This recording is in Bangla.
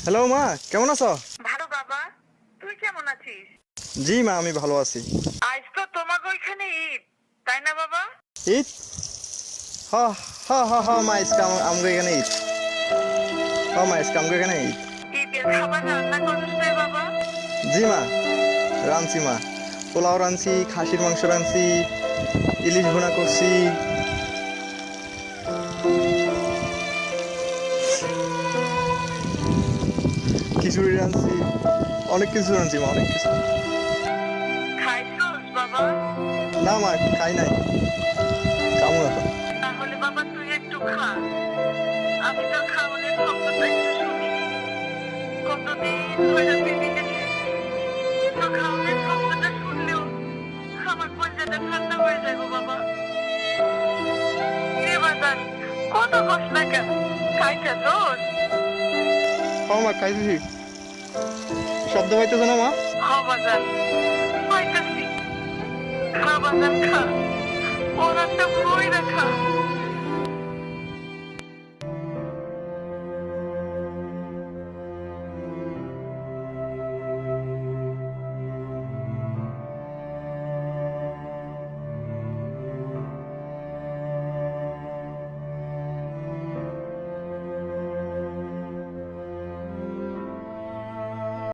হ্যালো মা, কেমন আছো? ভালো বাবা। তুই কেমন আছিস? জি মা, আমি ভালো আছি। আজ তো তোমাকে ওইখানে ঈদ, তাই না বাবা? ঈদ? হ হ হ হ মা, আজকে আমগো এখানে ঈদ। হ মা, আজকে আমগো এখানে ঈদ। ঈদের খাবার রান্না করিস রে বাবা? জি মা, রাঁধছি মা। পোলাও রাঁধছি, খাসির মাংস রাঁধছি, ইলিশ ভুনা করছি। খিচুড়ি রাঁধছি, অনেক কিছু রাঁধছি মা, অনেক কিছু। খাইছোস বাবা? না মা, খাই নাই, খামু এখন। তাহলে বাবা তুই একটু খা। আমি তোর খাওয়ানোর শব্দটা একটু শুনি। কতদিন ধরে বেবি গেছে, তোর খাওয়ানোর শব্দটা শুনলেও আমার কলিজাটা ঠান্ডা হয়ে যায় গো বাবা। রে বাজান, কত কষ্ট না কেন? খাইছা তোর? হ মা, খাইছি। শব্দ পাইতেছো না মা? হ বাজান, পাইতাছি। খা বাজান খা, ওর একটা বই রাখা।